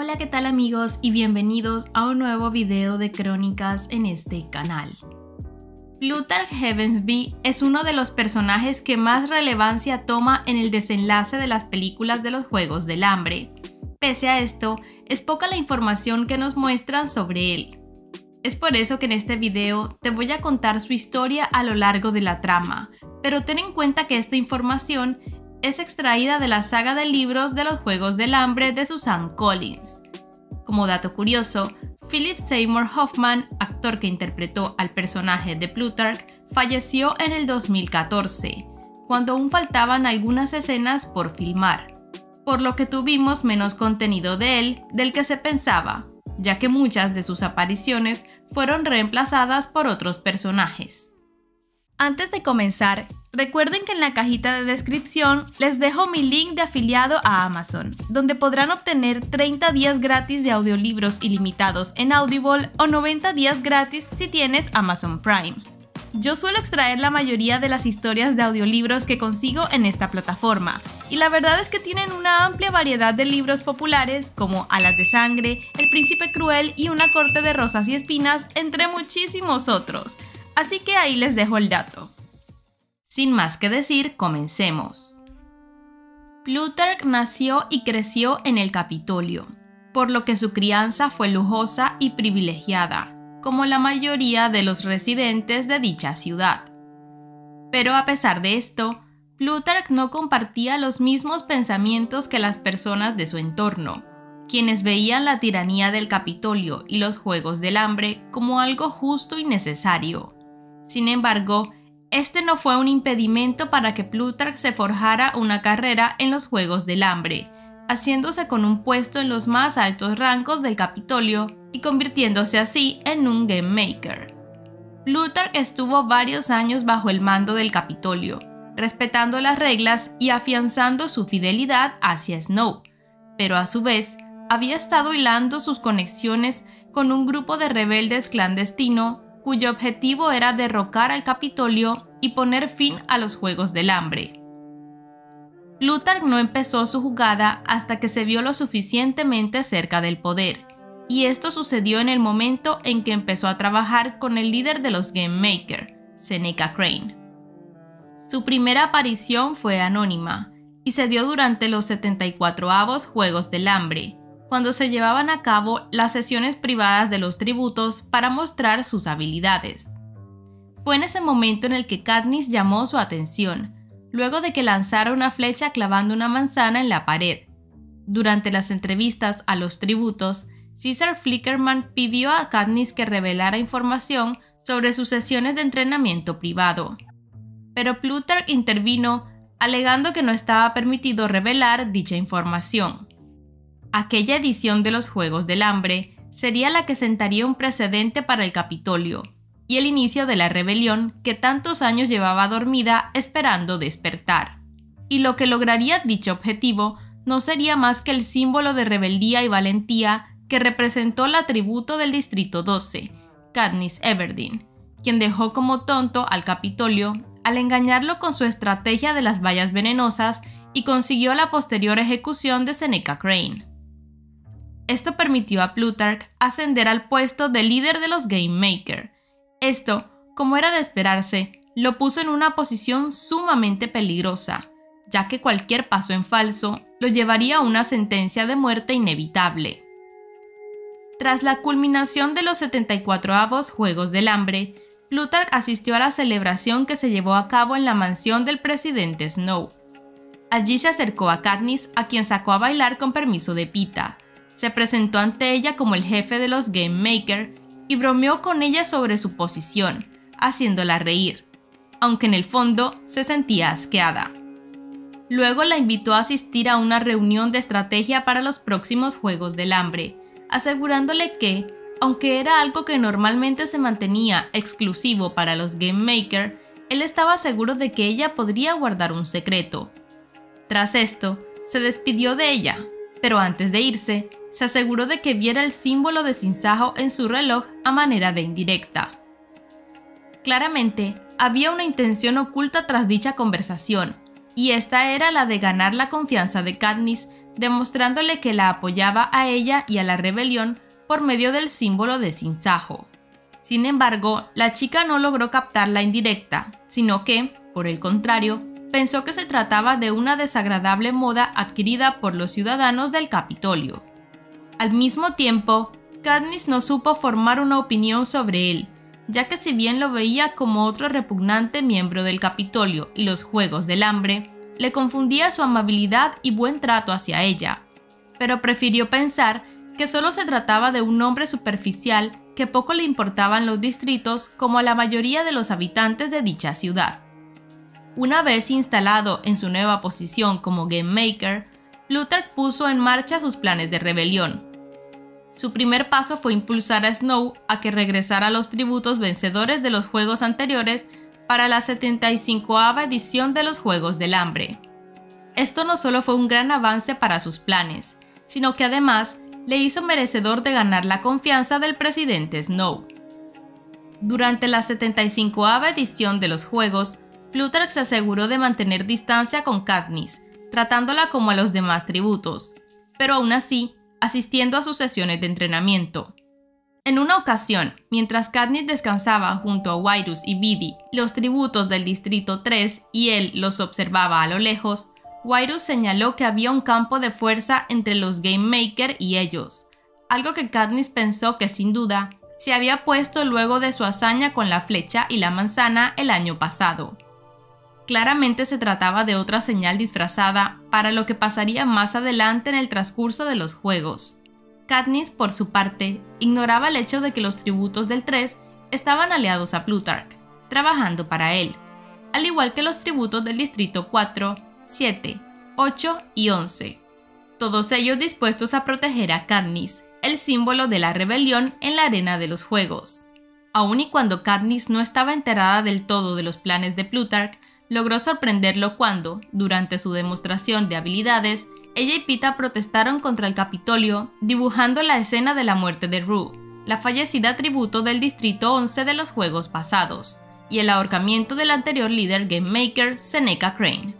Hola, ¿qué tal amigos? Y bienvenidos a un nuevo video de crónicas en este canal. Plutarch Heavensbee es uno de los personajes que más relevancia toma en el desenlace de las películas de los Juegos del Hambre. Pese a esto, es poca la información que nos muestran sobre él. Es por eso que en este video te voy a contar su historia a lo largo de la trama, pero ten en cuenta que esta información es extraída de la saga de libros de los Juegos del Hambre de Suzanne Collins. Como dato curioso, Philip Seymour Hoffman, actor que interpretó al personaje de Plutarch, falleció en el 2014, cuando aún faltaban algunas escenas por filmar, por lo que tuvimos menos contenido de él del que se pensaba, ya que muchas de sus apariciones fueron reemplazadas por otros personajes. Antes de comenzar, recuerden que en la cajita de descripción les dejo mi link de afiliado a Amazon, donde podrán obtener 30 días gratis de audiolibros ilimitados en Audible o 90 días gratis si tienes Amazon Prime. Yo suelo extraer la mayoría de las historias de audiolibros que consigo en esta plataforma, y la verdad es que tienen una amplia variedad de libros populares como Alas de Sangre, El Príncipe Cruel y Una corte de rosas y espinas, entre muchísimos otros. Así que ahí les dejo el dato. Sin más que decir, comencemos. Plutarch nació y creció en el Capitolio, por lo que su crianza fue lujosa y privilegiada, como la mayoría de los residentes de dicha ciudad. Pero a pesar de esto, Plutarch no compartía los mismos pensamientos que las personas de su entorno, quienes veían la tiranía del Capitolio y los Juegos del Hambre como algo justo y necesario. Sin embargo, este no fue un impedimento para que Plutarch se forjara una carrera en los Juegos del Hambre, haciéndose con un puesto en los más altos rangos del Capitolio y convirtiéndose así en un Game Maker. Plutarch estuvo varios años bajo el mando del Capitolio, respetando las reglas y afianzando su fidelidad hacia Snow, pero a su vez había estado hilando sus conexiones con un grupo de rebeldes clandestino cuyo objetivo era derrocar al Capitolio y poner fin a los Juegos del Hambre. Plutarch no empezó su jugada hasta que se vio lo suficientemente cerca del poder, y esto sucedió en el momento en que empezó a trabajar con el líder de los Game Maker, Seneca Crane. Su primera aparición fue anónima, y se dio durante los 74avos Juegos del Hambre, cuando se llevaban a cabo las sesiones privadas de los tributos para mostrar sus habilidades. Fue en ese momento en el que Katniss llamó su atención, luego de que lanzara una flecha clavando una manzana en la pared. Durante las entrevistas a los tributos, Caesar Flickerman pidió a Katniss que revelara información sobre sus sesiones de entrenamiento privado, pero Plutarch intervino alegando que no estaba permitido revelar dicha información. Aquella edición de los Juegos del Hambre sería la que sentaría un precedente para el Capitolio y el inicio de la rebelión que tantos años llevaba dormida esperando despertar. Y lo que lograría dicho objetivo no sería más que el símbolo de rebeldía y valentía que representó la tributo del Distrito 12, Katniss Everdeen, quien dejó como tonto al Capitolio al engañarlo con su estrategia de las bayas venenosas y consiguió la posterior ejecución de Seneca Crane. Esto permitió a Plutarch ascender al puesto de líder de los Game Maker. Esto, como era de esperarse, lo puso en una posición sumamente peligrosa, ya que cualquier paso en falso lo llevaría a una sentencia de muerte inevitable. Tras la culminación de los 74avos Juegos del Hambre, Plutarch asistió a la celebración que se llevó a cabo en la mansión del presidente Snow. Allí se acercó a Katniss, a quien sacó a bailar con permiso de Peeta. Se presentó ante ella como el jefe de los Game Maker y bromeó con ella sobre su posición, haciéndola reír, aunque en el fondo se sentía asqueada. Luego la invitó a asistir a una reunión de estrategia para los próximos Juegos del Hambre, asegurándole que, aunque era algo que normalmente se mantenía exclusivo para los Game Maker, él estaba seguro de que ella podría guardar un secreto. Tras esto, se despidió de ella, pero antes de irse, se aseguró de que viera el símbolo de sinsajo en su reloj a manera de indirecta. Claramente, había una intención oculta tras dicha conversación, y esta era la de ganar la confianza de Katniss demostrándole que la apoyaba a ella y a la rebelión por medio del símbolo de sinsajo. Sin embargo, la chica no logró captar la indirecta, sino que, por el contrario, pensó que se trataba de una desagradable moda adquirida por los ciudadanos del Capitolio. Al mismo tiempo, Katniss no supo formar una opinión sobre él, ya que si bien lo veía como otro repugnante miembro del Capitolio y los Juegos del Hambre, le confundía su amabilidad y buen trato hacia ella, pero prefirió pensar que solo se trataba de un hombre superficial que poco le importaban los distritos como a la mayoría de los habitantes de dicha ciudad. Una vez instalado en su nueva posición como Game Maker, Plutarch puso en marcha sus planes de rebelión. Su primer paso fue impulsar a Snow a que regresara a los tributos vencedores de los juegos anteriores para la 75ª edición de los Juegos del Hambre. Esto no solo fue un gran avance para sus planes, sino que además le hizo merecedor de ganar la confianza del presidente Snow. Durante la 75ª edición de los Juegos, Plutarch se aseguró de mantener distancia con Katniss, tratándola como a los demás tributos, pero aún así, asistiendo a sus sesiones de entrenamiento. En una ocasión, mientras Katniss descansaba junto a Wyrus y Beady, los tributos del Distrito 3, y él los observaba a lo lejos, Wyrus señaló que había un campo de fuerza entre los Game Maker y ellos, algo que Katniss pensó que sin duda se había puesto luego de su hazaña con la flecha y la manzana el año pasado. Claramente se trataba de otra señal disfrazada para lo que pasaría más adelante en el transcurso de los juegos. Katniss, por su parte, ignoraba el hecho de que los tributos del 3 estaban aliados a Plutarch, trabajando para él, al igual que los tributos del Distrito 4, 7, 8 y 11, todos ellos dispuestos a proteger a Katniss, el símbolo de la rebelión en la arena de los juegos. Aun y cuando Katniss no estaba enterada del todo de los planes de Plutarch, logró sorprenderlo cuando, durante su demostración de habilidades, ella y Peeta protestaron contra el Capitolio dibujando la escena de la muerte de Rue, la fallecida tributo del Distrito 11 de los juegos pasados, y el ahorcamiento del anterior líder Game Maker, Seneca Crane.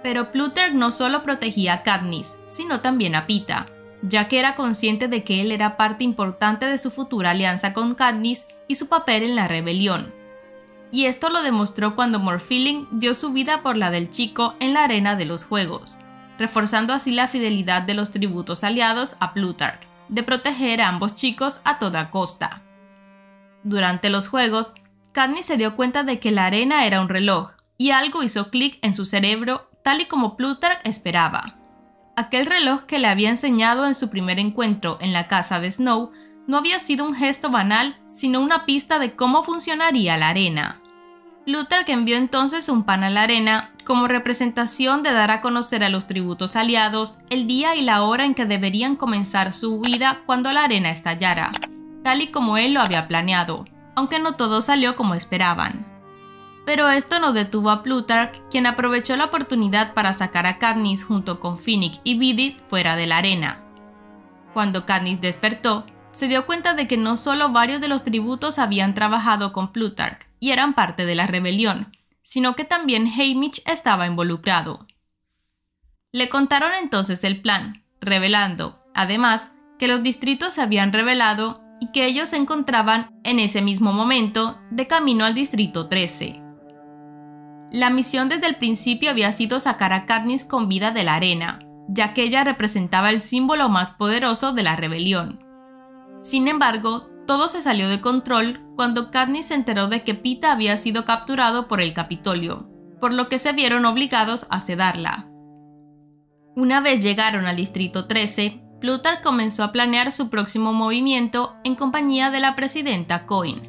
Pero Plutarch no solo protegía a Katniss, sino también a Peeta, ya que era consciente de que él era parte importante de su futura alianza con Katniss y su papel en la rebelión. Y esto lo demostró cuando Morphling dio su vida por la del chico en la arena de los juegos, reforzando así la fidelidad de los tributos aliados a Plutarch, de proteger a ambos chicos a toda costa. Durante los juegos, Katniss se dio cuenta de que la arena era un reloj, y algo hizo clic en su cerebro tal y como Plutarch esperaba. Aquel reloj que le había enseñado en su primer encuentro en la casa de Snow no había sido un gesto banal, sino una pista de cómo funcionaría la arena. Plutarch envió entonces un pan a la arena como representación de dar a conocer a los tributos aliados el día y la hora en que deberían comenzar su huida cuando la arena estallara, tal y como él lo había planeado, aunque no todo salió como esperaban. Pero esto no detuvo a Plutarch, quien aprovechó la oportunidad para sacar a Katniss junto con Finnick y Beady fuera de la arena. Cuando Katniss despertó, se dio cuenta de que no solo varios de los tributos habían trabajado con Plutarch y eran parte de la rebelión, sino que también Haymitch estaba involucrado. Le contaron entonces el plan, revelando, además, que los distritos se habían rebelado y que ellos se encontraban en ese mismo momento de camino al Distrito 13. La misión desde el principio había sido sacar a Katniss con vida de la arena, ya que ella representaba el símbolo más poderoso de la rebelión. Sin embargo, todo se salió de control cuando Katniss se enteró de que Peeta había sido capturado por el Capitolio, por lo que se vieron obligados a sedarla. Una vez llegaron al Distrito 13, Plutarch comenzó a planear su próximo movimiento en compañía de la presidenta Coin.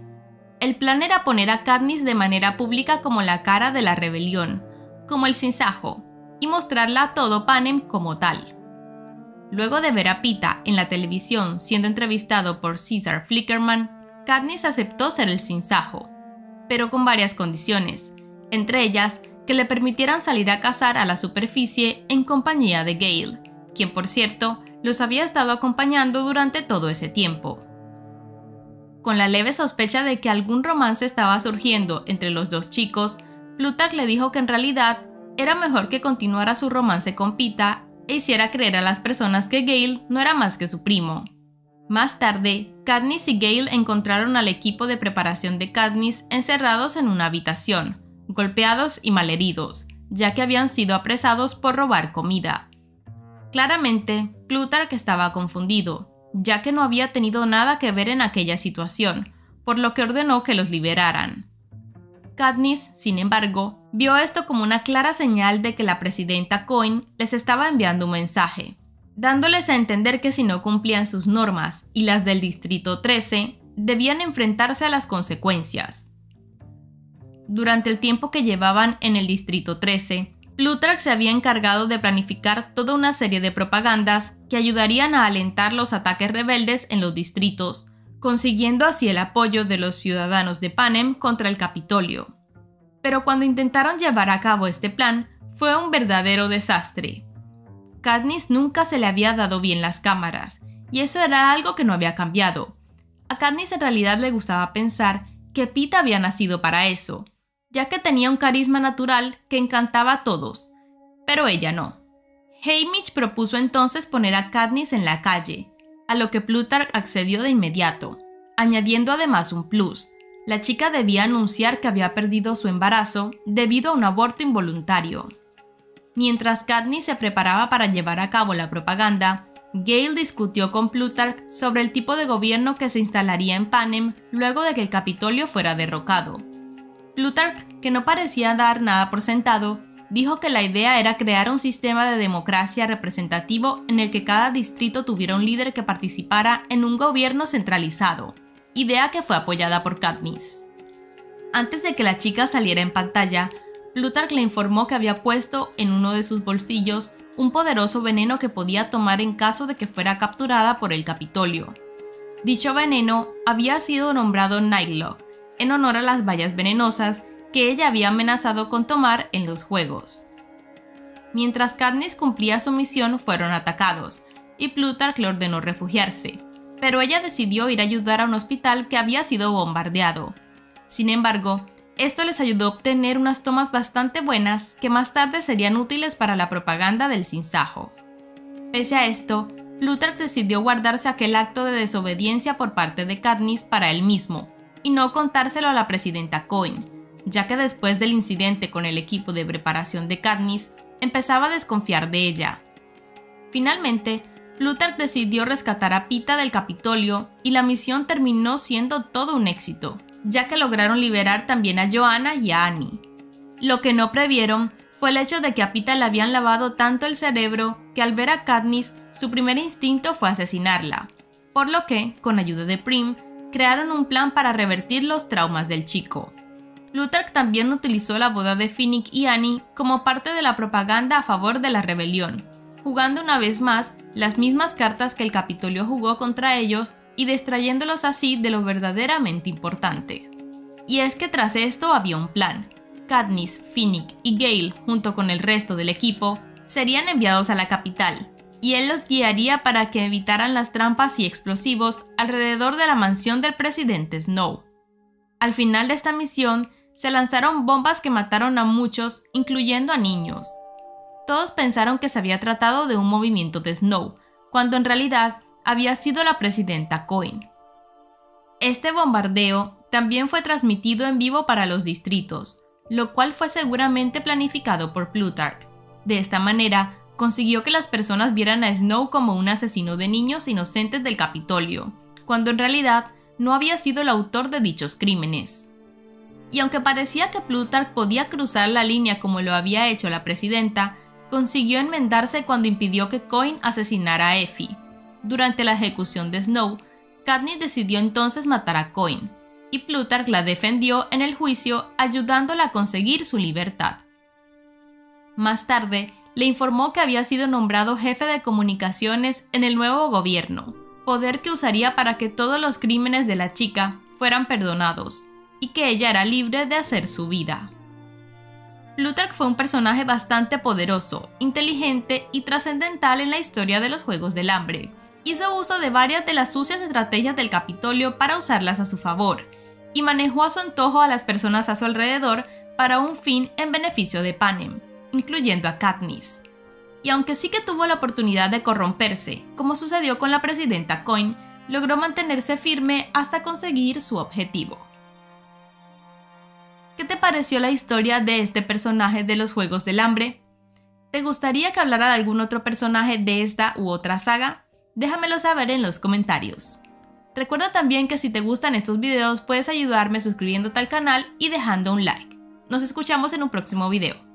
El plan era poner a Katniss de manera pública como la cara de la rebelión, como el sinsajo, y mostrarla a todo Panem como tal. Luego de ver a Peeta en la televisión siendo entrevistado por Caesar Flickerman, Katniss aceptó ser el sinsajo, pero con varias condiciones, entre ellas que le permitieran salir a cazar a la superficie en compañía de Gale, quien por cierto los había estado acompañando durante todo ese tiempo. Con la leve sospecha de que algún romance estaba surgiendo entre los dos chicos, Plutarch le dijo que en realidad era mejor que continuara su romance con Peeta e hiciera creer a las personas que Gale no era más que su primo. Más tarde, Katniss y Gale encontraron al equipo de preparación de Katniss encerrados en una habitación, golpeados y malheridos, ya que habían sido apresados por robar comida. Claramente, Plutarch estaba confundido, ya que no había tenido nada que ver en aquella situación, por lo que ordenó que los liberaran. Katniss, sin embargo, vio esto como una clara señal de que la presidenta Coin les estaba enviando un mensaje, dándoles a entender que si no cumplían sus normas y las del Distrito 13, debían enfrentarse a las consecuencias. Durante el tiempo que llevaban en el Distrito 13, Plutarch se había encargado de planificar toda una serie de propagandas que ayudarían a alentar los ataques rebeldes en los distritos, consiguiendo así el apoyo de los ciudadanos de Panem contra el Capitolio. Pero cuando intentaron llevar a cabo este plan, fue un verdadero desastre. Katniss nunca se le había dado bien las cámaras, y eso era algo que no había cambiado. A Katniss en realidad le gustaba pensar que Pete había nacido para eso, ya que tenía un carisma natural que encantaba a todos, pero ella no. Haymitch propuso entonces poner a Katniss en la calle, a lo que Plutarch accedió de inmediato, añadiendo además un plus. La chica debía anunciar que había perdido su embarazo debido a un aborto involuntario. Mientras Katniss se preparaba para llevar a cabo la propaganda, Gale discutió con Plutarch sobre el tipo de gobierno que se instalaría en Panem luego de que el Capitolio fuera derrocado. Plutarch, que no parecía dar nada por sentado, dijo que la idea era crear un sistema de democracia representativo en el que cada distrito tuviera un líder que participara en un gobierno centralizado, idea que fue apoyada por Katniss. Antes de que la chica saliera en pantalla, Plutarch le informó que había puesto en uno de sus bolsillos un poderoso veneno que podía tomar en caso de que fuera capturada por el Capitolio. Dicho veneno había sido nombrado Nightlock, en honor a las bayas venenosas que ella había amenazado con tomar en los juegos. Mientras Katniss cumplía su misión, fueron atacados, y Plutarch le ordenó refugiarse, pero ella decidió ir a ayudar a un hospital que había sido bombardeado. Sin embargo, esto les ayudó a obtener unas tomas bastante buenas que más tarde serían útiles para la propaganda del sinsajo. Pese a esto, Plutarch decidió guardarse aquel acto de desobediencia por parte de Katniss para él mismo, y no contárselo a la presidenta Coin, ya que después del incidente con el equipo de preparación de Katniss, empezaba a desconfiar de ella. Finalmente, Plutarch decidió rescatar a Pita del Capitolio y la misión terminó siendo todo un éxito, ya que lograron liberar también a Joanna y a Annie. Lo que no previeron fue el hecho de que a Pita le habían lavado tanto el cerebro que al ver a Katniss, su primer instinto fue asesinarla, por lo que, con ayuda de Prim, crearon un plan para revertir los traumas del chico. Plutarch también utilizó la boda de Finnick y Annie como parte de la propaganda a favor de la rebelión, jugando una vez más las mismas cartas que el Capitolio jugó contra ellos y distrayéndolos así de lo verdaderamente importante. Y es que tras esto había un plan. Katniss, Finnick y Gale, junto con el resto del equipo, serían enviados a la capital, y él los guiaría para que evitaran las trampas y explosivos alrededor de la mansión del presidente Snow. Al final de esta misión, se lanzaron bombas que mataron a muchos, incluyendo a niños. Todos pensaron que se había tratado de un movimiento de Snow, cuando en realidad había sido la presidenta Coin. Este bombardeo también fue transmitido en vivo para los distritos, lo cual fue seguramente planificado por Plutarch. De esta manera, consiguió que las personas vieran a Snow como un asesino de niños inocentes del Capitolio, cuando en realidad no había sido el autor de dichos crímenes. Y aunque parecía que Plutarch podía cruzar la línea como lo había hecho la presidenta, consiguió enmendarse cuando impidió que Coin asesinara a Effie. Durante la ejecución de Snow, Katniss decidió entonces matar a Coin, y Plutarch la defendió en el juicio ayudándola a conseguir su libertad. Más tarde, le informó que había sido nombrado jefe de comunicaciones en el nuevo gobierno, poder que usaría para que todos los crímenes de la chica fueran perdonados, y que ella era libre de hacer su vida. Plutarch fue un personaje bastante poderoso, inteligente y trascendental en la historia de los Juegos del Hambre. Hizo uso de varias de las sucias estrategias del Capitolio para usarlas a su favor, y manejó a su antojo a las personas a su alrededor para un fin en beneficio de Panem, incluyendo a Katniss. y aunque sí que tuvo la oportunidad de corromperse, como sucedió con la presidenta Coin, logró mantenerse firme hasta conseguir su objetivo. ¿Qué te pareció la historia de este personaje de los Juegos del Hambre? ¿Te gustaría que hablara de algún otro personaje de esta u otra saga? Déjamelo saber en los comentarios. Recuerda también que si te gustan estos videos puedes ayudarme suscribiéndote al canal y dejando un like. Nos escuchamos en un próximo video.